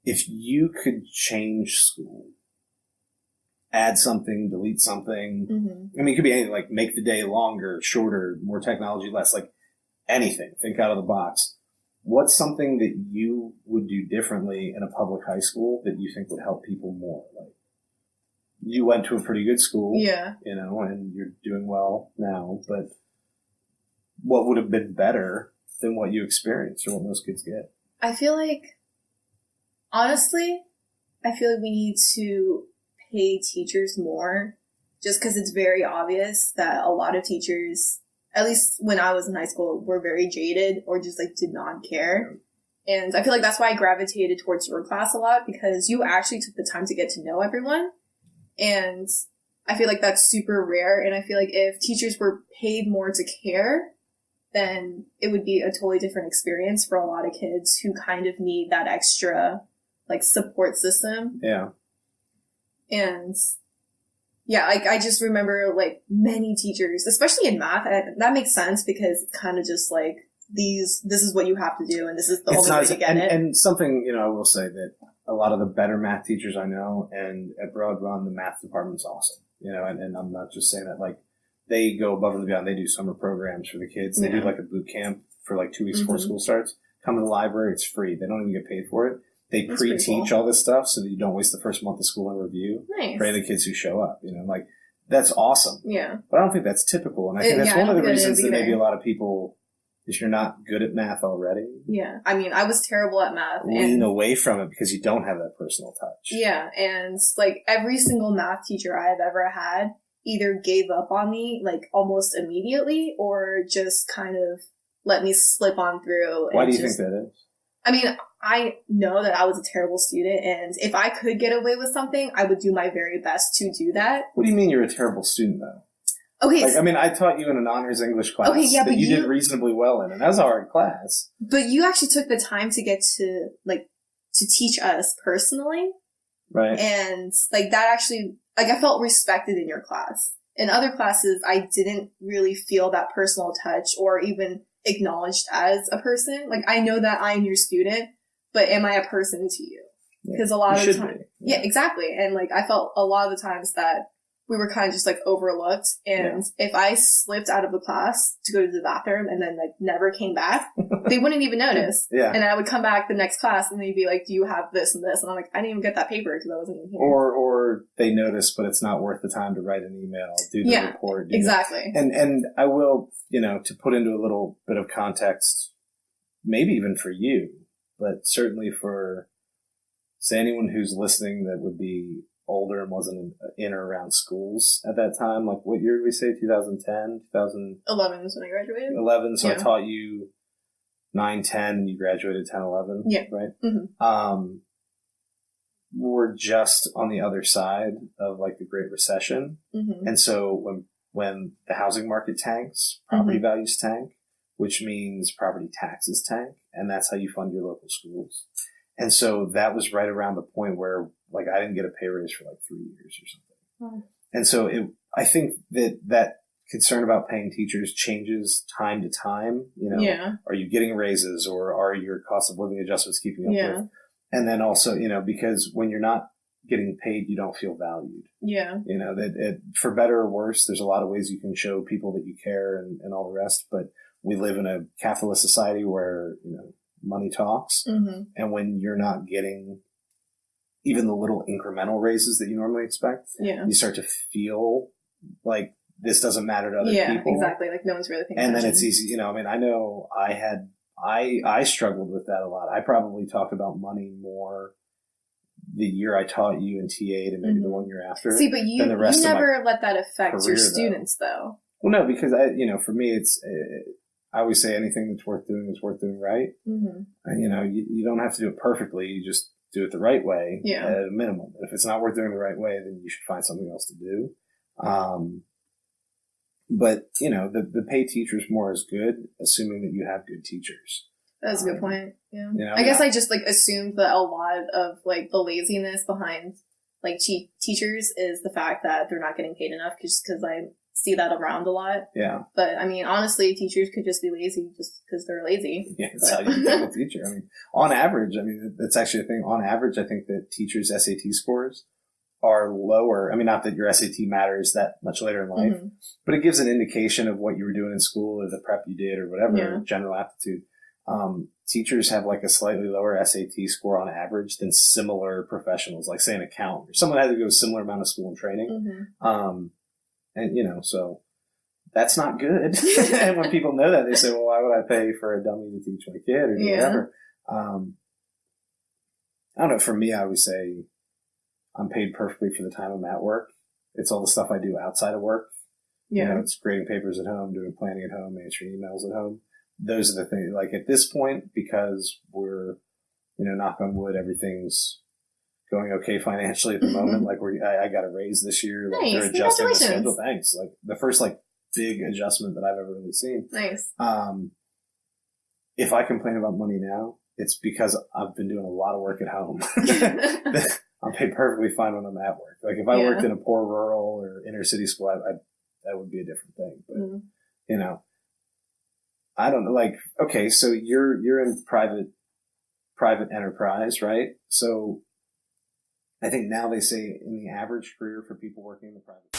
if you could change school, add something, delete something, I mean, it could be anything, like make the day longer, shorter, more technology, less, like anything, think out of the box. What's something that you would do differently in a public high school that you think would help people more? Like, you went to a pretty good school, you know, and you're doing well now, but what would have been better than what you experienced or what most kids get? I feel like, honestly, I feel like we need to pay teachers more, just because it's very obvious that a lot of teachers, at least when I was in high school, were very jaded or just like did not care. And I feel like that's why I gravitated towards your class a lot, because you actually took the time to get to know everyone. And I feel like that's super rare. And I feel like if teachers were paid more to care, then it would be a totally different experience for a lot of kids who kind of need that extra like support system. Yeah. And yeah, like I just remember like many teachers, especially in math, and that makes sense because it's kind of just like this is what you have to do and this is the only way to get it. And something, you know, I will say that a lot of the better math teachers I know, and at Broad Run, the math department's awesome, you know, and I'm not just saying that, like, they go above and beyond. They do summer programs for the kids. They do like a boot camp for like 2 weeks before school starts. Come to the library. It's free. They don't even get paid for it. They pre-teach all this stuff so that you don't waste the first month of school in review. Nice. For the kids who show up, you know, like, that's awesome. Yeah. But I don't think that's typical. And I think that's one of the reasons that maybe a lot of people, if you're not good at math already. Yeah. I mean, I was terrible at math. Lean away from it because you don't have that personal touch. Yeah. And like every single math teacher I've ever had either gave up on me like almost immediately or just kind of let me slip on through. Why do you think that is? I mean, I know that I was a terrible student, and if I could get away with something, I would do my very best to do that. What do you mean you're a terrible student, though? Okay. Like, I mean, I taught you in an honors English class that you did reasonably well in, and that was a hard class. But you actually took the time to get to, like, to teach us personally. Right. And, like, that actually, like, I felt respected in your class. In other classes, I didn't really feel that personal touch or even acknowledged as a person. Like, I know that I'm your student, but am I a person to you? Because a lot of the time, yeah, exactly. And like, I felt a lot of the times that we were kind of just like overlooked. And if I slipped out of the class to go to the bathroom and then like never came back, they wouldn't even notice. And I would come back the next class and they'd be like, do you have this and this? And I'm like, I didn't even get that paper because I wasn't even here. Or they notice, but it's not worth the time to write an email, do the report. Exactly. And I will, you know, to put into a little bit of context, maybe even for you, but certainly for, say, anyone who's listening that would be older and wasn't in or around schools at that time. Like, what year did we say? 2010? 2011 is when I graduated. 11. So I taught you 9, 10, and you graduated 10, 11. Yeah. Right? Mm-hmm. We're just on the other side of, like, the Great Recession. Mm-hmm. And so when the housing market tanks, property values tank, which means property taxes tank, and that's how you fund your local schools. And so that was right around the point where, like, I didn't get a pay raise for like 3 years or something. And so I think that concern about paying teachers changes time to time. You know, are you getting raises or are your cost of living adjustments keeping up with? And then also, you know, because when you're not getting paid, you don't feel valued. Yeah. You know, for better or worse, there's a lot of ways you can show people that you care and all the rest. But we live in a capitalist society where, you know, money talks. Mm-hmm. And when you're not getting even the little incremental raises that you normally expect, you start to feel like this doesn't matter to other people. Yeah, exactly. Like no one's really paying attention. And then it's easy, you know, I mean, I know I struggled with that a lot. I probably talked about money more the year I taught you in TA than maybe the one year after. See, but you never let that affect your students though. Well, no, because for me, it's, I always say anything that's worth doing is worth doing right. Mm-hmm. And, you know, you don't have to do it perfectly. You just do it the right way at a minimum. If it's not worth doing the right way, then you should find something else to do. But, you know, the pay teachers more is good, assuming that you have good teachers. That's a good point. Yeah. You know, I guess I just like assumed that a lot of like the laziness behind like teachers is the fact that they're not getting paid enough just because I'm see that around a lot. Yeah. But I mean, honestly, teachers could just be lazy just because they're lazy. Yeah, that's how you become a teacher. I mean, on average, that's actually a thing. On average, I think that teachers' SAT scores are lower. I mean, not that your SAT matters that much later in life, but it gives an indication of what you were doing in school or the prep you did or whatever, general aptitude. Teachers have like a slightly lower SAT score on average than similar professionals, like say an accountant or someone had to go a similar amount of school and training. And you know, so that's not good. And when people know that, they say, well, why would I pay for a dummy to teach my kid or do whatever? I don't know. For me, I always say I'm paid perfectly for the time I'm at work. It's all the stuff I do outside of work. You know, it's grading papers at home, doing planning at home, answering emails at home. Those are the things, like at this point, because we're, you know, knock on wood, everything's going okay financially at the moment. Like I got a raise this year. Like they're adjusting the schedule. Thanks. Like the first like big adjustment that I've ever really seen. Nice. If I complain about money now, it's because I've been doing a lot of work at home. I'm paid perfectly fine when I'm at work. Like if I worked in a poor rural or inner city school, that would be a different thing. But you know, I don't know. Like, okay, so you're in private enterprise, right? So I think now they say in the average career for people working in the private